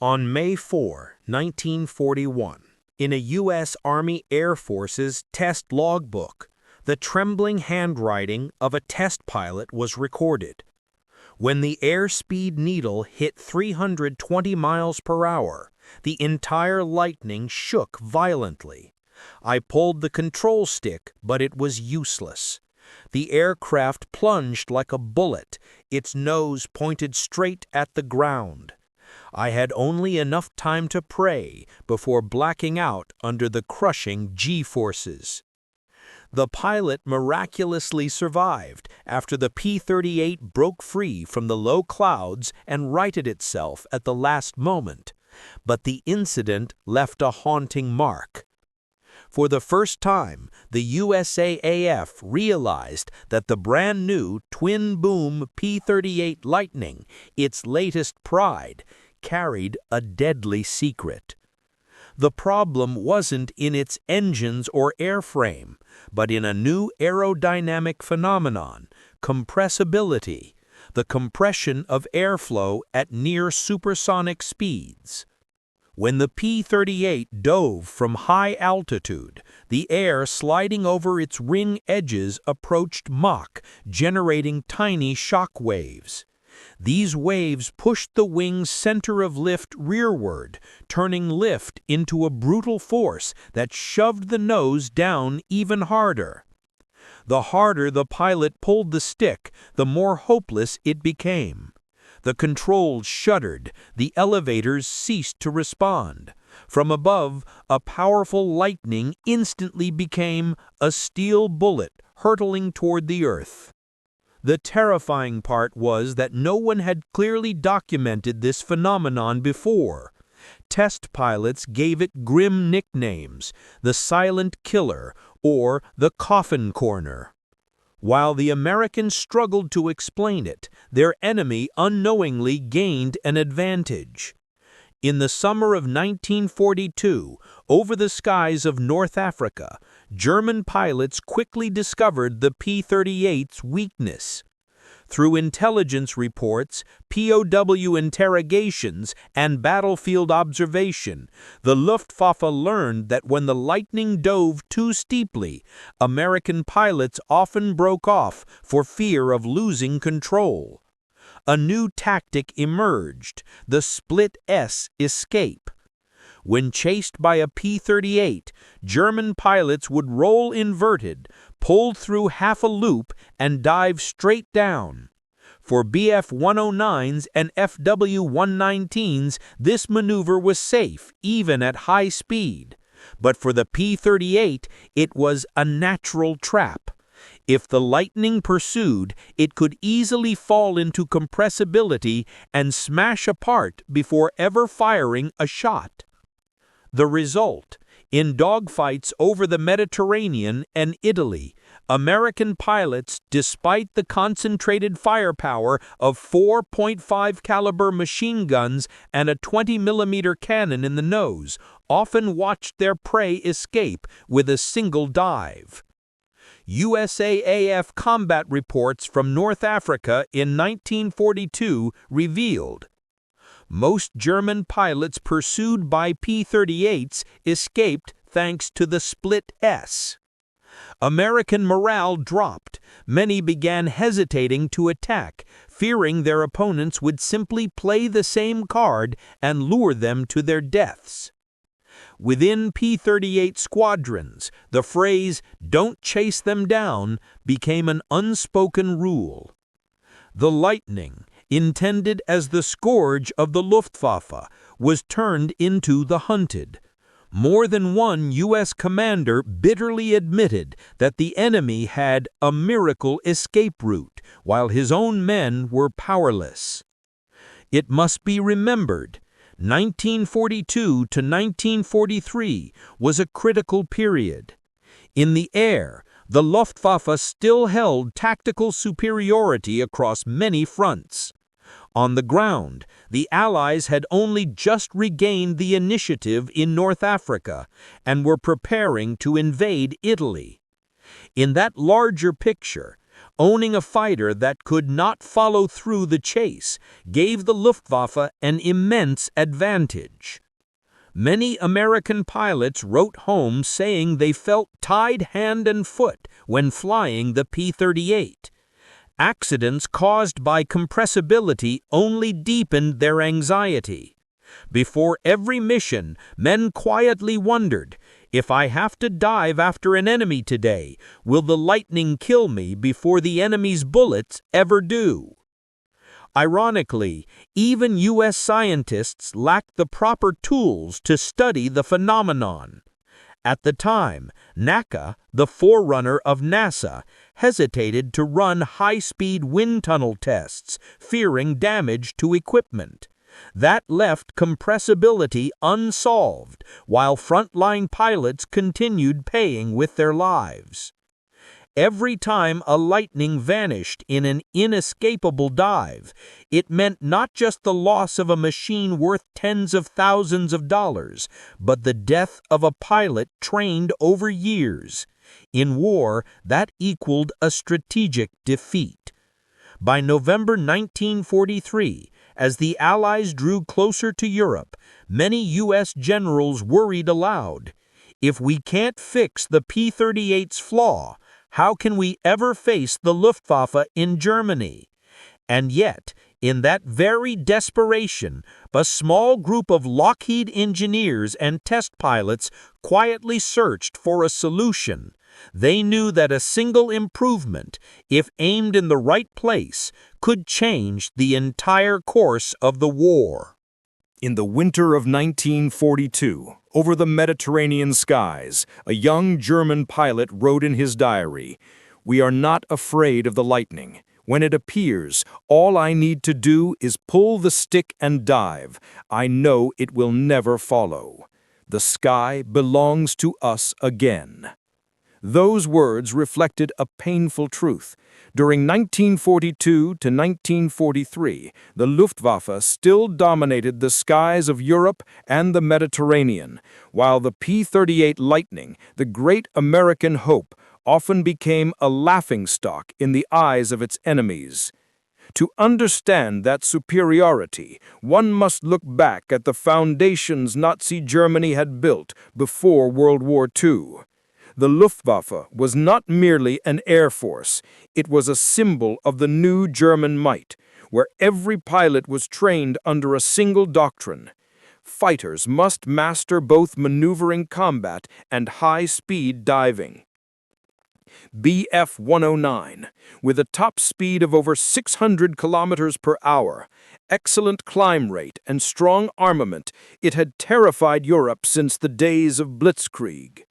On May 4, 1941, in a U.S. Army Air Force's test logbook, the trembling handwriting of a test pilot was recorded. When the airspeed needle hit 320 miles per hour, the entire Lightning shook violently. I pulled the control stick, but it was useless. The aircraft plunged like a bullet, its nose pointed straight at the ground. I had only enough time to pray before blacking out under the crushing G-forces. The pilot miraculously survived after the P-38 broke free from the low clouds and righted itself at the last moment, but the incident left a haunting mark. For the first time, the USAAF realized that the brand-new twin-boom P-38 Lightning, its latest pride, carried a deadly secret. The problem wasn't in its engines or airframe, but in a new aerodynamic phenomenon, compressibility, the compression of airflow at near supersonic speeds. When the P-38 dove from high altitude, the air sliding over its ring edges approached Mach, generating tiny shock waves. These waves pushed the wing's center of lift rearward, turning lift into a brutal force that shoved the nose down even harder. The harder the pilot pulled the stick, the more hopeless it became. The controls shuddered, the elevators ceased to respond. From above, a powerful lightning instantly became a steel bullet hurtling toward the earth. The terrifying part was that no one had clearly documented this phenomenon before. Test pilots gave it grim nicknames, the silent killer or the coffin corner. While the Americans struggled to explain it, their enemy unknowingly gained an advantage. In the summer of 1942, over the skies of North Africa, German pilots quickly discovered the P-38's weakness. Through intelligence reports, POW interrogations, and battlefield observation, the Luftwaffe learned that when the Lightning dove too steeply, American pilots often broke off for fear of losing control. A new tactic emerged, the split S escape. When chased by a P-38, German pilots would roll inverted, pull through half a loop, and dive straight down. For Bf-109s and FW-119s, this maneuver was safe, even at high speed. But for the P-38, it was a natural trap. If the Lightning pursued, it could easily fall into compressibility and smash apart before ever firing a shot. The result: in dogfights over the Mediterranean and Italy, American pilots, despite the concentrated firepower of 4.5 caliber machine guns and a 20mm cannon in the nose, often watched their prey escape with a single dive. USAAF combat reports from North Africa in 1942 revealed most German pilots pursued by P-38s escaped thanks to the split S. American morale dropped. Many began hesitating to attack, fearing their opponents would simply play the same card and lure them to their deaths. Within P-38 squadrons, the phrase, "don't chase them down," became an unspoken rule. The Lightning, intended as the scourge of the Luftwaffe, was turned into the hunted. More than one U.S. commander bitterly admitted that the enemy had a miracle escape route, while his own men were powerless. It must be remembered, 1942 to 1943 was a critical period. In the air, the Luftwaffe still held tactical superiority across many fronts. On the ground, the Allies had only just regained the initiative in North Africa and were preparing to invade Italy. In that larger picture, Owning a fighter that could not follow through the chase gave the Luftwaffe an immense advantage. Many American pilots wrote home saying they felt tied hand and foot when flying the P-38. Accidents caused by compressibility only deepened their anxiety. Before every mission, men quietly wondered, "If I have to dive after an enemy today, will the lightning kill me before the enemy's bullets ever do?" Ironically, even U.S. scientists lacked the proper tools to study the phenomenon. At the time, NACA, the forerunner of NASA, hesitated to run high-speed wind tunnel tests, fearing damage to equipment. That left compressibility unsolved, while frontline pilots continued paying with their lives. Every time a lightning vanished in an inescapable dive, it meant not just the loss of a machine worth tens of thousands of dollars, but the death of a pilot trained over years. In war, that equaled a strategic defeat. By November 1943, as the Allies drew closer to Europe, many U.S. generals worried aloud. If we can't fix the P-38's flaw, how can we ever face the Luftwaffe in Germany? And yet, in that very desperation, a small group of Lockheed engineers and test pilots quietly searched for a solution. They knew that a single improvement, if aimed in the right place, could change the entire course of the war. In the winter of 1942, over the Mediterranean skies, a young German pilot wrote in his diary, "We are not afraid of the lightning. When it appears, all I need to do is pull the stick and dive. I know it will never follow. The sky belongs to us again." Those words reflected a painful truth. During 1942 to 1943, the Luftwaffe still dominated the skies of Europe and the Mediterranean, while the P-38 Lightning, the great American hope, often became a laughingstock in the eyes of its enemies. To understand that superiority, one must look back at the foundations Nazi Germany had built before World War II. The Luftwaffe was not merely an air force, it was a symbol of the new German might, where every pilot was trained under a single doctrine. Fighters must master both maneuvering combat and high-speed diving. Bf-109, with a top speed of over 600 kilometers per hour, excellent climb rate, and strong armament, it had terrified Europe since the days of Blitzkrieg.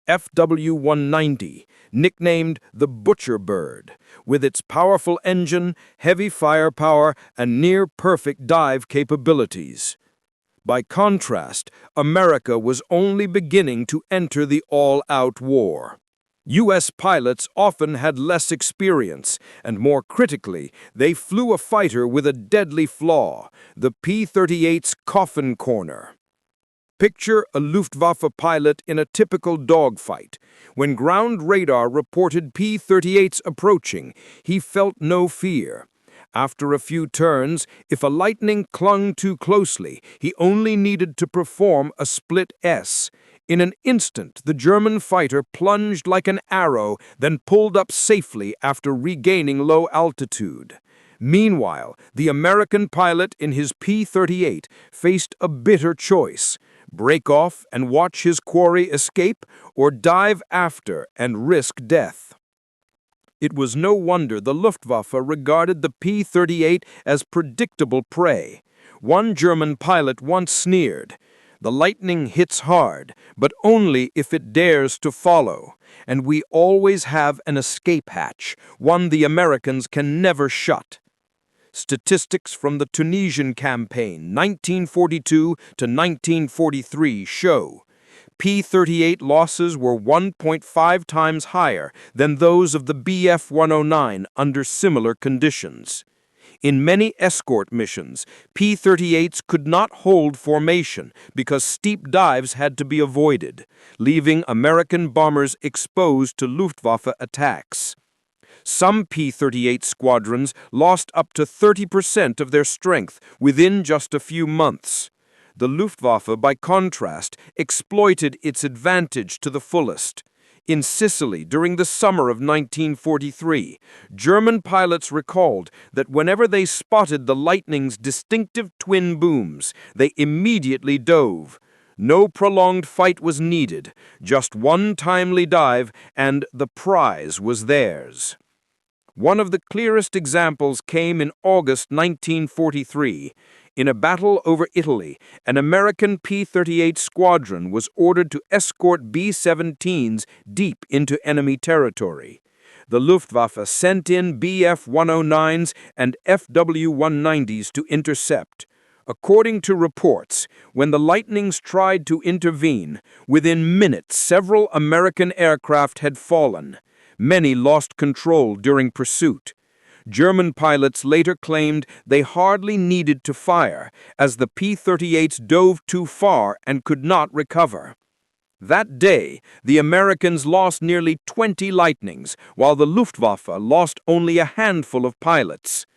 FW-190, nicknamed the Butcher Bird, with its powerful engine, heavy firepower, and near-perfect dive capabilities. By contrast, America was only beginning to enter the all-out war. U.S. pilots often had less experience, and more critically, they flew a fighter with a deadly flaw, the P-38's coffin corner. Picture a Luftwaffe pilot in a typical dogfight. When ground radar reported P-38s approaching, he felt no fear. After a few turns, if a lightning clung too closely, he only needed to perform a split S. In an instant, the German fighter plunged like an arrow, then pulled up safely after regaining low altitude. Meanwhile, the American pilot in his P-38 faced a bitter choice: break off and watch his quarry escape, or dive after and risk death. It was no wonder the Luftwaffe regarded the P-38 as predictable prey. One German pilot once sneered, "The lightning hits hard, but only if it dares to follow, and we always have an escape hatch, one the Americans can never shut." Statistics from the Tunisian campaign, 1942 to 1943, show P-38 losses were 1.5 times higher than those of the Bf-109 under similar conditions. In many escort missions, P-38s could not hold formation because steep dives had to be avoided, leaving American bombers exposed to Luftwaffe attacks. Some P-38 squadrons lost up to 30% of their strength within just a few months. The Luftwaffe, by contrast, exploited its advantage to the fullest. In Sicily, during the summer of 1943, German pilots recalled that whenever they spotted the Lightning's distinctive twin booms, they immediately dove. No prolonged fight was needed, just one timely dive, and the prize was theirs. One of the clearest examples came in August 1943. In a battle over Italy, an American P-38 squadron was ordered to escort B-17s deep into enemy territory. The Luftwaffe sent in Bf-109s and Fw-190s to intercept. According to reports, when the Lightnings tried to intervene, within minutes several American aircraft had fallen. Many lost control during pursuit. German pilots later claimed they hardly needed to fire, as the P-38s dove too far and could not recover. That day, the Americans lost nearly 20 Lightnings, while the Luftwaffe lost only a handful of pilots.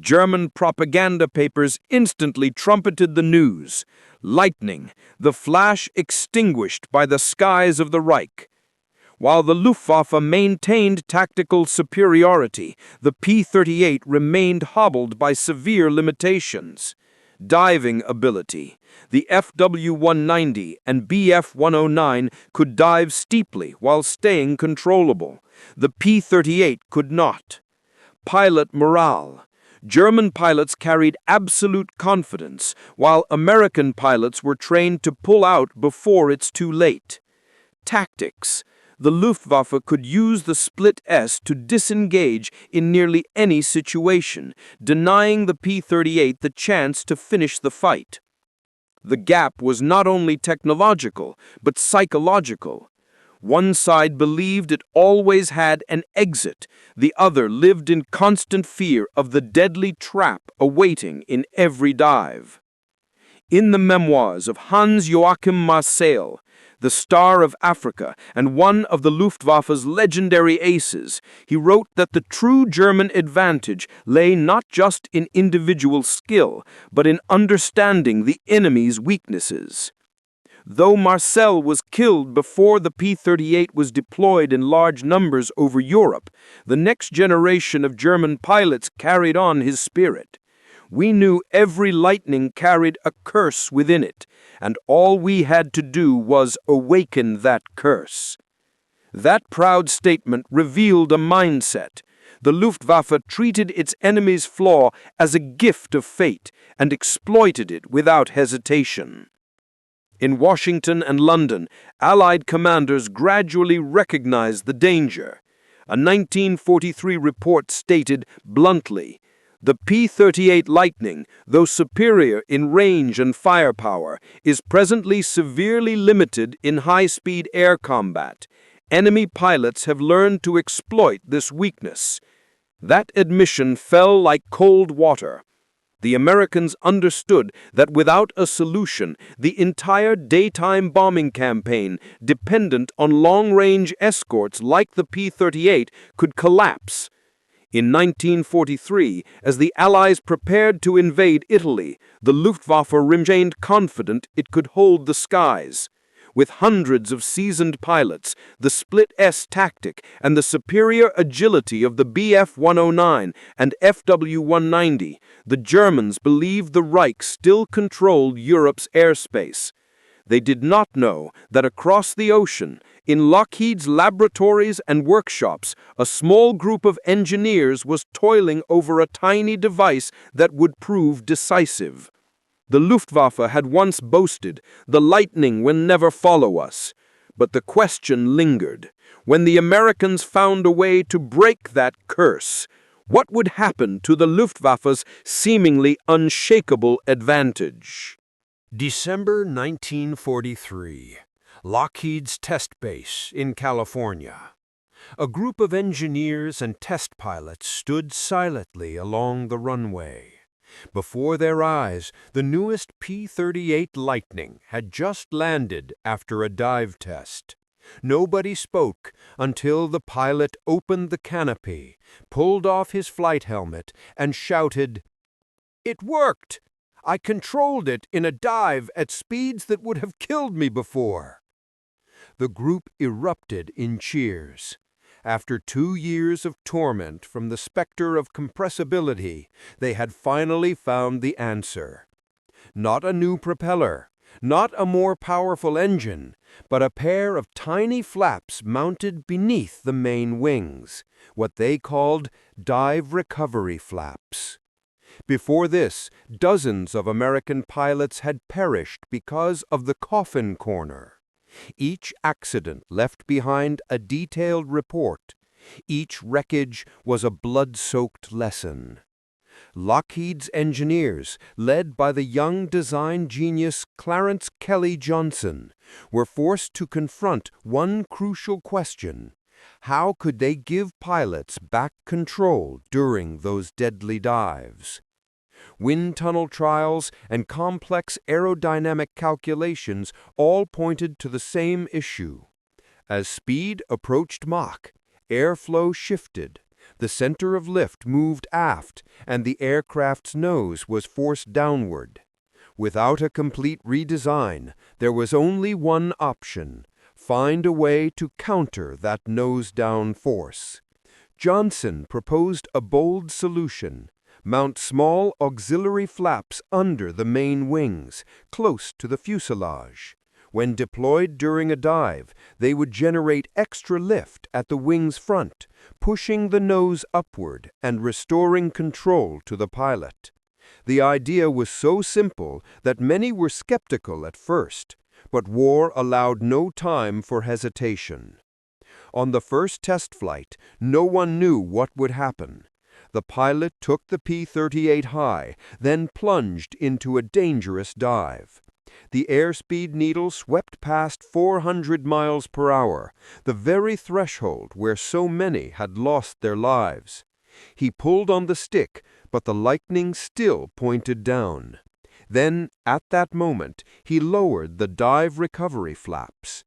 German propaganda papers instantly trumpeted the news. Lightning, the flash extinguished by the skies of the Reich. While the Luftwaffe maintained tactical superiority, the P-38 remained hobbled by severe limitations. Diving ability. The Fw-190 and Bf-109 could dive steeply while staying controllable. The P-38 could not. Pilot morale. German pilots carried absolute confidence, while American pilots were trained to pull out before it's too late. Tactics. The Luftwaffe could use the split S to disengage in nearly any situation, denying the P-38 the chance to finish the fight. The gap was not only technological, but psychological. One side believed it always had an exit, the other lived in constant fear of the deadly trap awaiting in every dive. In the memoirs of Hans Joachim Marseille, the Star of Africa and one of the Luftwaffe's legendary aces, he wrote that the true German advantage lay not just in individual skill, but in understanding the enemy's weaknesses. Though Marcel was killed before the P-38 was deployed in large numbers over Europe, the next generation of German pilots carried on his spirit. We knew every Lightning carried a curse within it, and all we had to do was awaken that curse. That proud statement revealed a mindset. The Luftwaffe treated its enemy's flaw as a gift of fate and exploited it without hesitation. In Washington and London, Allied commanders gradually recognized the danger. A 1943 report stated bluntly, "The P-38 Lightning, though superior in range and firepower, is presently severely limited in high-speed air combat. Enemy pilots have learned to exploit this weakness." That admission fell like cold water. The Americans understood that without a solution, the entire daytime bombing campaign, dependent on long-range escorts like the P-38, could collapse. In 1943, as the Allies prepared to invade Italy, the Luftwaffe remained confident it could hold the skies. With hundreds of seasoned pilots, the split-S tactic, and the superior agility of the Bf-109 and Fw-190, the Germans believed the Reich still controlled Europe's airspace. They did not know that across the ocean, in Lockheed's laboratories and workshops, a small group of engineers was toiling over a tiny device that would prove decisive. The Luftwaffe had once boasted, "The Lightning will never follow us." But the question lingered. When the Americans found a way to break that curse, what would happen to the Luftwaffe's seemingly unshakable advantage? December 1943. Lockheed's test base in California. A group of engineers and test pilots stood silently along the runway. Before their eyes, the newest P-38 Lightning had just landed after a dive test. Nobody spoke until the pilot opened the canopy, pulled off his flight helmet, and shouted, "It worked! I controlled it in a dive at speeds that would have killed me before." The group erupted in cheers. After 2 years of torment from the specter of compressibility, they had finally found the answer. Not a new propeller, not a more powerful engine, but a pair of tiny flaps mounted beneath the main wings, what they called dive recovery flaps. Before this, dozens of American pilots had perished because of the coffin corner. Each accident left behind a detailed report. Each wreckage was a blood-soaked lesson. Lockheed's engineers, led by the young design genius Clarence Kelly Johnson, were forced to confront one crucial question: how could they give pilots back control during those deadly dives? Wind tunnel trials and complex aerodynamic calculations all pointed to the same issue. As speed approached Mach, airflow shifted, the center of lift moved aft, and the aircraft's nose was forced downward. Without a complete redesign, there was only one option: find a way to counter that nose-down force. Johnson proposed a bold solution: mount small auxiliary flaps under the main wings, close to the fuselage. When deployed during a dive, they would generate extra lift at the wing's front, pushing the nose upward and restoring control to the pilot. The idea was so simple that many were skeptical at first, but war allowed no time for hesitation. On the first test flight, no one knew what would happen. The pilot took the P-38 high, then plunged into a dangerous dive. The airspeed needle swept past 400 miles per hour, the very threshold where so many had lost their lives. He pulled on the stick, but the lightning still pointed down. Then, at that moment, he lowered the dive recovery flaps.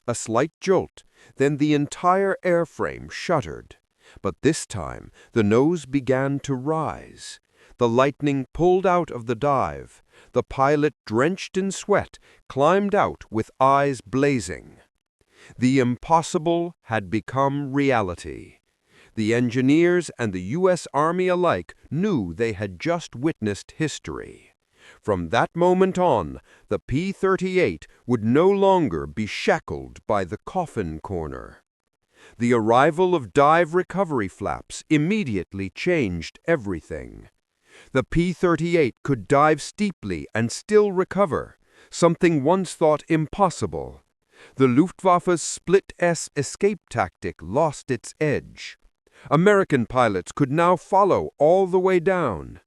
A slight jolt, then the entire airframe shuddered. But this time, the nose began to rise. The lightning pulled out of the dive. The pilot, drenched in sweat, climbed out with eyes blazing. The impossible had become reality. The engineers and the U.S. Army alike knew they had just witnessed history. From that moment on, the P-38 would no longer be shackled by the coffin corner. The arrival of dive recovery flaps immediately changed everything. The P-38 could dive steeply and still recover, something once thought impossible. The Luftwaffe's split-S escape tactic lost its edge. American pilots could now follow all the way down.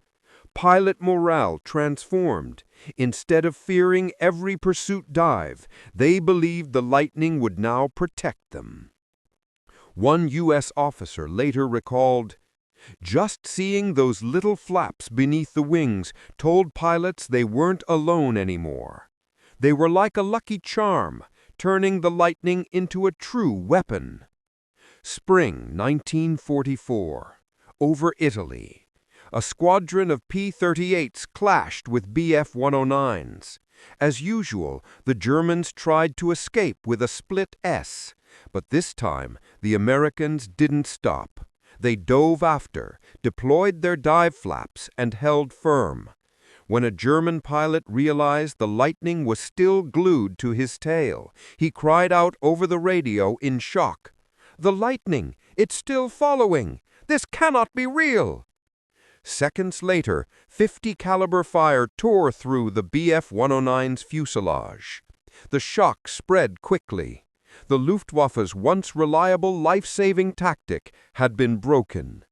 Pilot morale transformed. Instead of fearing every pursuit dive, they believed the lightning would now protect them. One U.S. officer later recalled, "Just seeing those little flaps beneath the wings told pilots they weren't alone anymore. They were like a lucky charm, turning the lightning into a true weapon." Spring 1944. Over Italy. A squadron of P-38s clashed with Bf-109s. As usual, the Germans tried to escape with a split S. But this time, the Americans didn't stop. They dove after, deployed their dive flaps, and held firm. When a German pilot realized the lightning was still glued to his tail, he cried out over the radio in shock, "The lightning! It's still following! This cannot be real!" Seconds later, .50 caliber fire tore through the Bf-109's fuselage. The shock spread quickly. The Luftwaffe's once reliable life-saving tactic had been broken.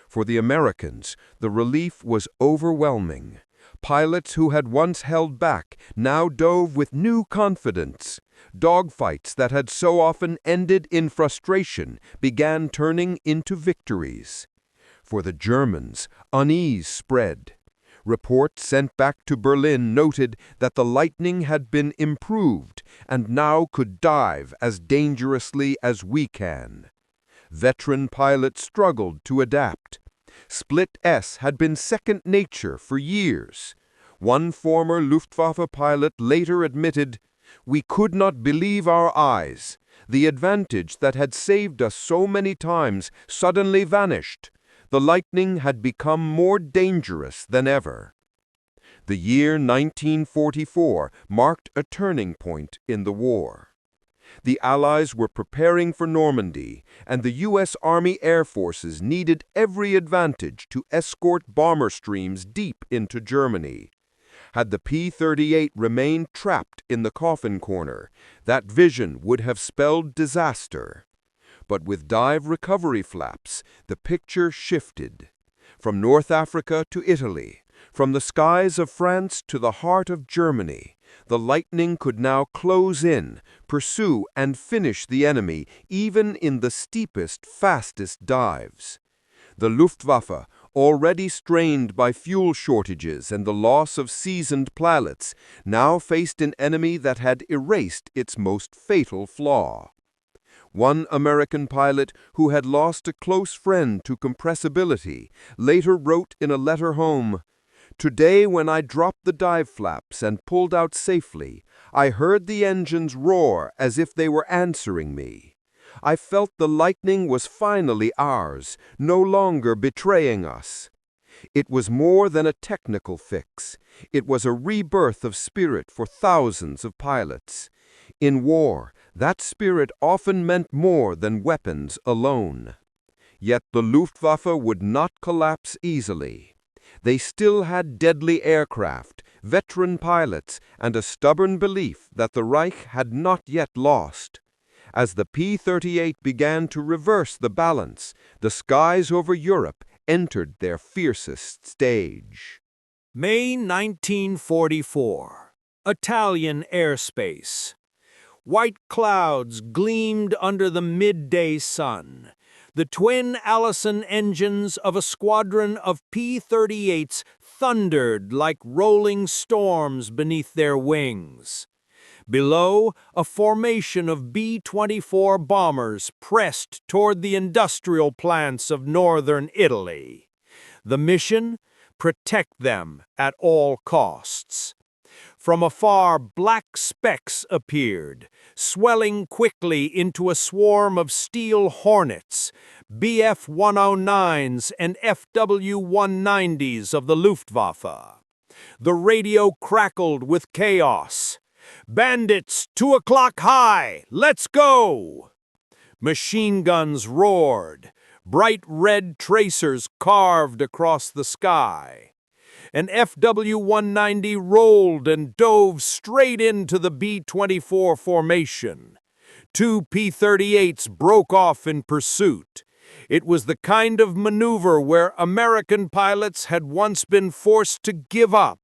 For the Americans, the relief was overwhelming. Pilots who had once held back now dove with new confidence. Dogfights that had so often ended in frustration began turning into victories. For the Germans, unease spread. Reports sent back to Berlin noted that the Lightning had been improved and now could dive as dangerously as we can. Veteran pilots struggled to adapt. Split S had been second nature for years. One former Luftwaffe pilot later admitted, "We could not believe our eyes. The advantage that had saved us so many times suddenly vanished. The Lightning had become more dangerous than ever." The year 1944 marked a turning point in the war. The Allies were preparing for Normandy, and the U.S. Army Air Forces needed every advantage to escort bomber streams deep into Germany. Had the P-38 remained trapped in the coffin corner, that vision would have spelled disaster. But with dive recovery flaps, the picture shifted. From North Africa to Italy, from the skies of France to the heart of Germany, the Lightning could now close in, pursue and finish the enemy even in the steepest, fastest dives. The Luftwaffe, already strained by fuel shortages and the loss of seasoned pilots, now faced an enemy that had erased its most fatal flaw. One American pilot who had lost a close friend to compressibility later wrote in a letter home, "Today when I dropped the dive flaps and pulled out safely, I heard the engines roar as if they were answering me. I felt the Lightning was finally ours, no longer betraying us." It was more than a technical fix. It was a rebirth of spirit for thousands of pilots. In war, that spirit often meant more than weapons alone. Yet the Luftwaffe would not collapse easily. They still had deadly aircraft, veteran pilots, and a stubborn belief that the Reich had not yet lost. As the P-38 began to reverse the balance, the skies over Europe entered their fiercest stage. May 1944. Italian airspace. White clouds gleamed under the midday sun. The twin Allison engines of a squadron of P-38s thundered like rolling storms beneath their wings. Below, a formation of B-24 bombers pressed toward the industrial plants of northern Italy. The mission? Protect them at all costs. From afar, black specks appeared, swelling quickly into a swarm of steel hornets, Bf-109s and FW-190s of the Luftwaffe. The radio crackled with chaos. "Bandits, 2 o'clock high! Let's go!" Machine guns roared. Bright red tracers carved across the sky. An FW-190 rolled and dove straight into the B-24 formation. 2 P-38s broke off in pursuit. It was the kind of maneuver where American pilots had once been forced to give up.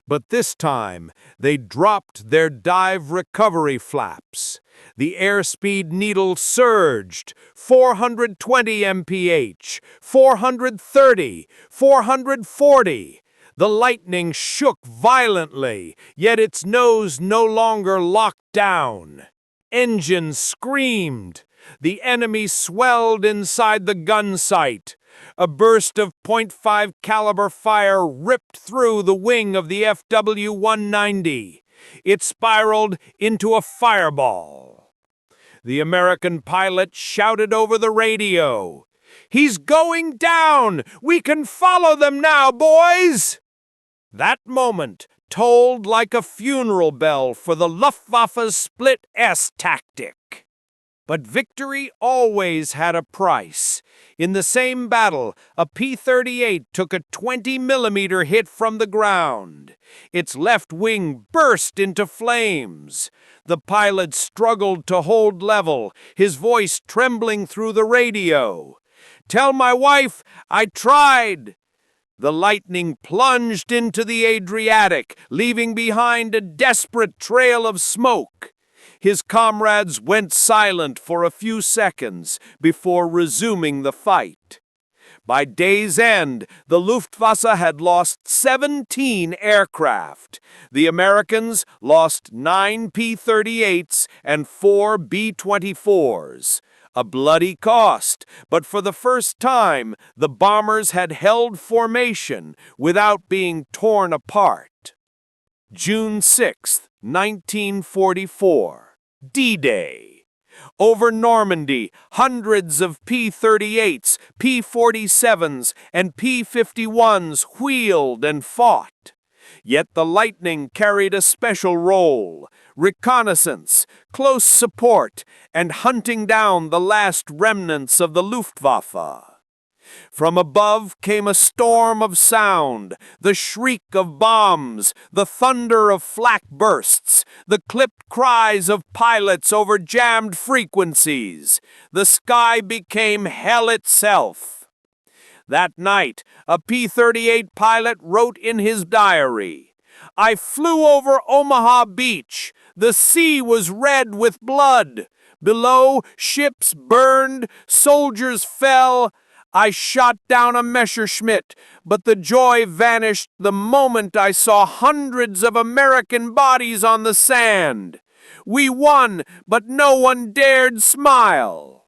But this time, they dropped their dive recovery flaps. The airspeed needle surged, 420 mph, 430, 440. The Lightning shook violently, yet its nose no longer locked down. Engines screamed. The enemy swelled inside the gun sight. A burst of .5 caliber fire ripped through the wing of the FW-190. It spiraled into a fireball. The American pilot shouted over the radio, "He's going down! We can follow them now, boys!" That moment tolled like a funeral bell for the Luftwaffe's split S tactic. But victory always had a price. In the same battle, a P-38 took a 20mm hit from the ground. Its left wing burst into flames. The pilot struggled to hold level, his voice trembling through the radio. "Tell my wife I tried." The Lightning plunged into the Adriatic, leaving behind a desperate trail of smoke. His comrades went silent for a few seconds before resuming the fight. By day's end, the Luftwaffe had lost 17 aircraft. The Americans lost 9 P-38s and 4 B-24s. A bloody cost, but for the first time, the bombers had held formation without being torn apart. June 6, 1944, D-Day. Over Normandy, hundreds of P-38s, P-47s, and P-51s wheeled and fought. Yet the Lightning carried a special role: reconnaissance, close support, and hunting down the last remnants of the Luftwaffe. From above came a storm of sound, the shriek of bombs, the thunder of flak bursts, the clipped cries of pilots over jammed frequencies. The sky became hell itself. That night, a P-38 pilot wrote in his diary, "I flew over Omaha Beach. The sea was red with blood. Below, ships burned, soldiers fell. I shot down a Messerschmitt, but the joy vanished the moment I saw hundreds of American bodies on the sand. We won, but no one dared smile."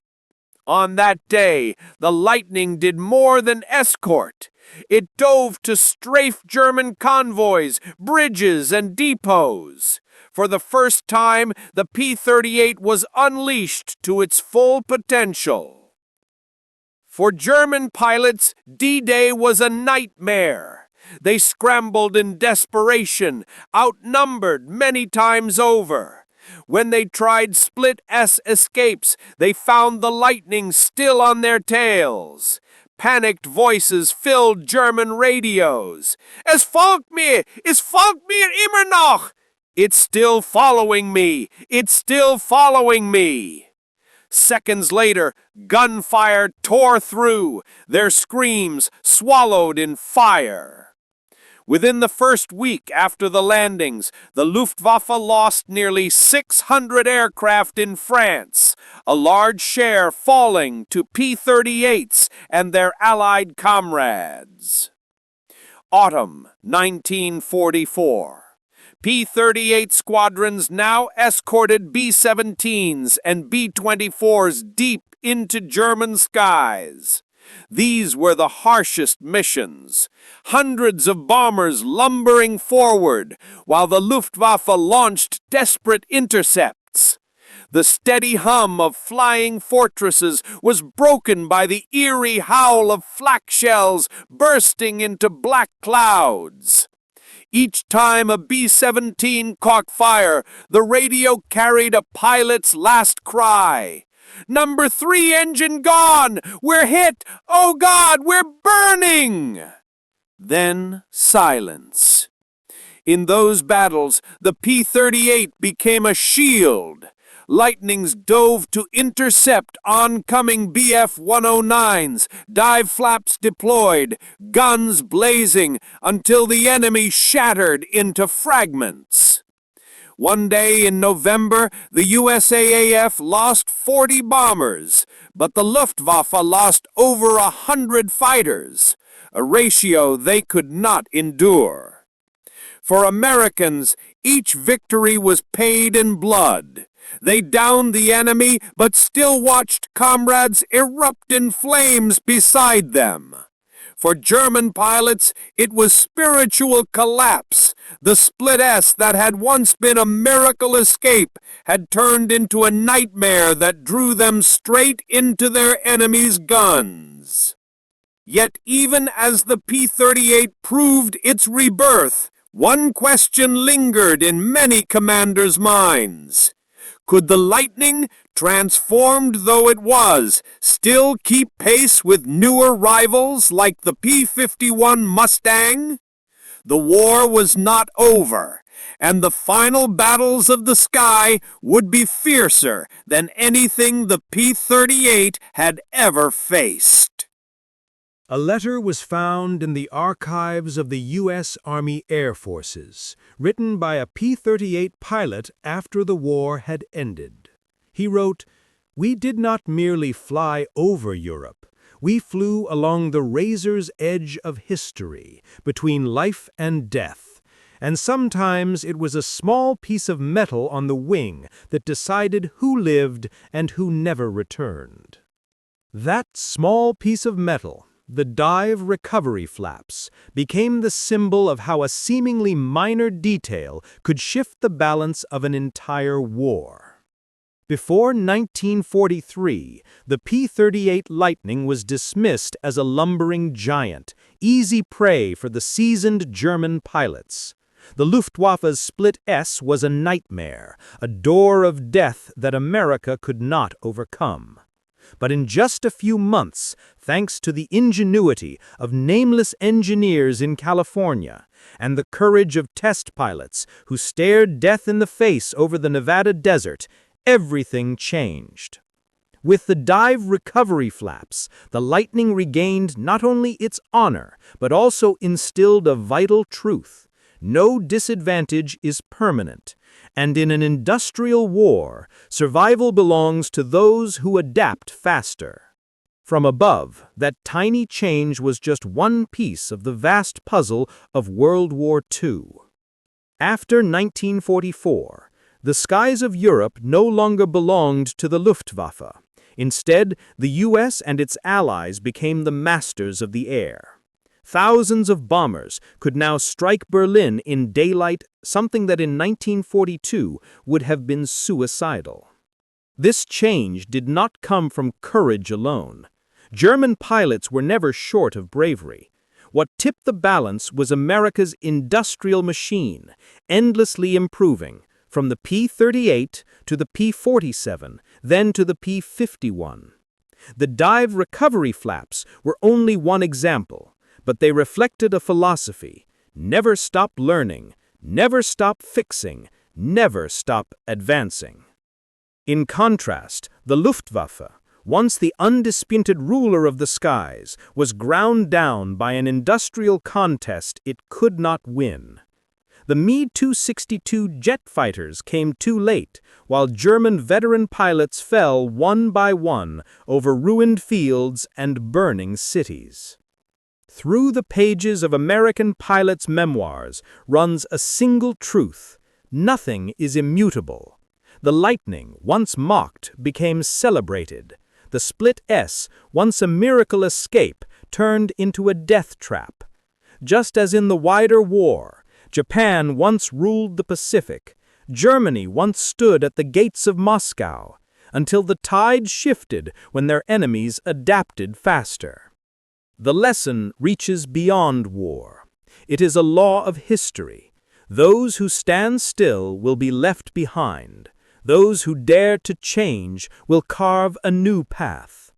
On that day, the Lightning did more than escort. It dove to strafe German convoys, bridges, and depots. For the first time, the P-38 was unleashed to its full potential. For German pilots, D-Day was a nightmare. They scrambled in desperation, outnumbered many times over. When they tried split-S escapes, they found the Lightning still on their tails. Panicked voices filled German radios. "Es folgt mir! Es folgt mir immer noch! It's still following me! It's still following me!" Seconds later, gunfire tore through, their screams swallowed in fire. Within the first week after the landings, the Luftwaffe lost nearly 600 aircraft in France, a large share falling to P-38s and their Allied comrades. Autumn 1944. P-38 squadrons now escorted B-17s and B-24s deep into German skies. These were the harshest missions. Hundreds of bombers lumbering forward, while the Luftwaffe launched desperate intercepts. The steady hum of flying fortresses was broken by the eerie howl of flak shells bursting into black clouds. Each time a B-17 caught fire, the radio carried a pilot's last cry. "Number 3 engine gone! We're hit! Oh God, we're burning!" Then silence. In those battles, the P-38 became a shield. Lightnings dove to intercept oncoming Bf-109s, dive flaps deployed, guns blazing until the enemy shattered into fragments. One day in November, the USAAF lost 40 bombers, but the Luftwaffe lost over 100 fighters, a ratio they could not endure. For Americans, each victory was paid in blood. They downed the enemy, but still watched comrades erupt in flames beside them. For German pilots, it was spiritual collapse. The split-S that had once been a miracle escape had turned into a nightmare that drew them straight into their enemy's guns. Yet even as the P-38 proved its rebirth, one question lingered in many commanders' minds. Could the Lightning, transformed though it was, still keep pace with newer rivals like the P-51 Mustang? The war was not over, and the final battles of the sky would be fiercer than anything the P-38 had ever faced. A letter was found in the archives of the U.S. Army Air Forces, written by a P-38 pilot after the war had ended. He wrote, "We did not merely fly over Europe. We flew along the razor's edge of history, between life and death, and sometimes it was a small piece of metal on the wing that decided who lived and who never returned. That small piece of metal, the dive recovery flaps, became the symbol of how a seemingly minor detail could shift the balance of an entire war. Before 1943, the P-38 Lightning was dismissed as a lumbering giant, easy prey for the seasoned German pilots. The Luftwaffe's split S was a nightmare, a door of death that America could not overcome. But in just a few months, thanks to the ingenuity of nameless engineers in California and the courage of test pilots who stared death in the face over the Nevada desert, everything changed. With the dive recovery flaps, the Lightning regained not only its honor, but also instilled a vital truth. No disadvantage is permanent, and in an industrial war, survival belongs to those who adapt faster. From above, that tiny change was just one piece of the vast puzzle of World War II. After 1944, the skies of Europe no longer belonged to the Luftwaffe. Instead, the US and its allies became the masters of the air. Thousands of bombers could now strike Berlin in daylight, something that in 1942 would have been suicidal. This change did not come from courage alone. German pilots were never short of bravery. What tipped the balance was America's industrial machine, endlessly improving, from the P-38 to the P-47, then to the P-51. The dive recovery flaps were only one example, but they reflected a philosophy: never stop learning, never stop fixing, never stop advancing. In contrast, the Luftwaffe, once the undisputed ruler of the skies, was ground down by an industrial contest it could not win. The Me-262 jet fighters came too late, while German veteran pilots fell one by one over ruined fields and burning cities. Through the pages of American pilots' memoirs runs a single truth: nothing is immutable. The Lightning, once mocked, became celebrated. The split S, once a miracle escape, turned into a death trap. Just as in the wider war, Japan once ruled the Pacific, Germany once stood at the gates of Moscow, until the tide shifted when their enemies adapted faster. The lesson reaches beyond war. It is a law of history. Those who stand still will be left behind. Those who dare to change will carve a new path.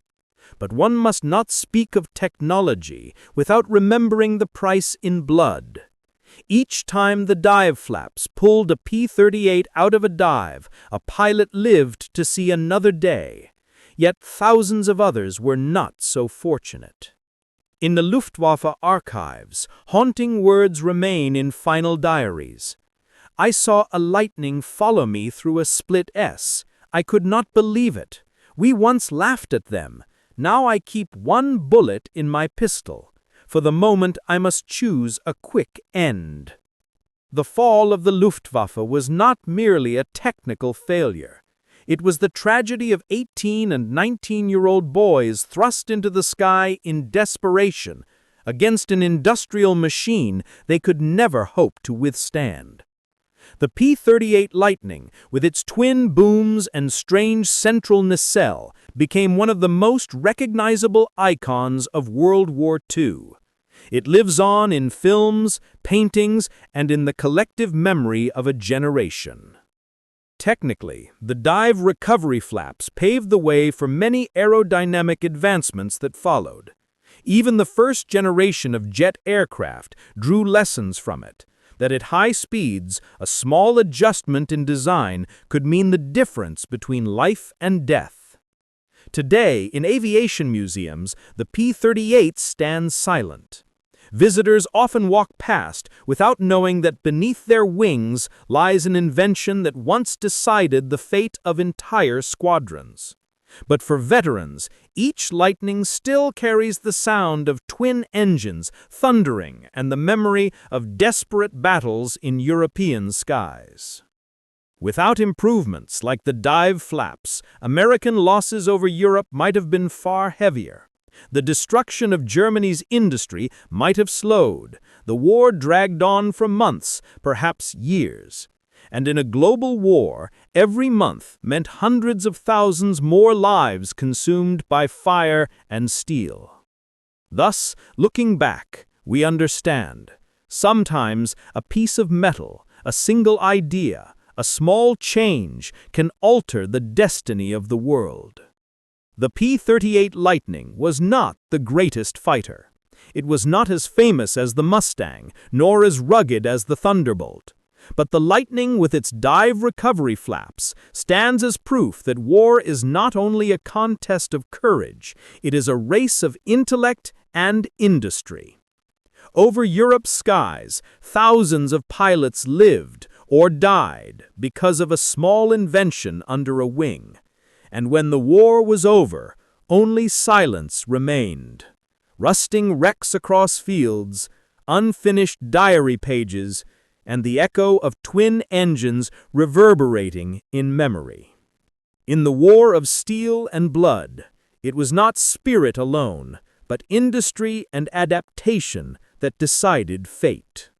But one must not speak of technology without remembering the price in blood. Each time the dive flaps pulled a P-38 out of a dive, a pilot lived to see another day. Yet thousands of others were not so fortunate. In the Luftwaffe archives, haunting words remain in final diaries. I saw a Lightning follow me through a split S. I could not believe it. We once laughed at them. Now I keep one bullet in my pistol. For the moment, I must choose a quick end. The fall of the Luftwaffe was not merely a technical failure. It was the tragedy of 18- and 19-year-old boys thrust into the sky in desperation against an industrial machine they could never hope to withstand. The P-38 Lightning, with its twin booms and strange central nacelle, became one of the most recognizable icons of World War II. It lives on in films, paintings, and in the collective memory of a generation. Technically, the dive recovery flaps paved the way for many aerodynamic advancements that followed. Even the first generation of jet aircraft drew lessons from it, that at high speeds, a small adjustment in design could mean the difference between life and death. Today, in aviation museums, the P-38 stands silent. Visitors often walk past without knowing that beneath their wings lies an invention that once decided the fate of entire squadrons. But for veterans, each Lightning still carries the sound of twin engines thundering and the memory of desperate battles in European skies. Without improvements like the dive flaps, American losses over Europe might have been far heavier. The destruction of Germany's industry might have slowed. The war dragged on for months, perhaps years. And in a global war, every month meant hundreds of thousands more lives consumed by fire and steel. Thus, looking back, we understand. Sometimes a piece of metal, a single idea, a small change can alter the destiny of the world. The P-38 Lightning was not the greatest fighter. It was not as famous as the Mustang, nor as rugged as the Thunderbolt. But the Lightning, with its dive recovery flaps, stands as proof that war is not only a contest of courage, it is a race of intellect and industry. Over Europe's skies, thousands of pilots lived or died because of a small invention under a wing. And when the war was over, only silence remained. Rusting wrecks across fields, unfinished diary pages, and the echo of twin engines reverberating in memory. In the war of steel and blood, it was not spirit alone, but industry and adaptation that decided fate.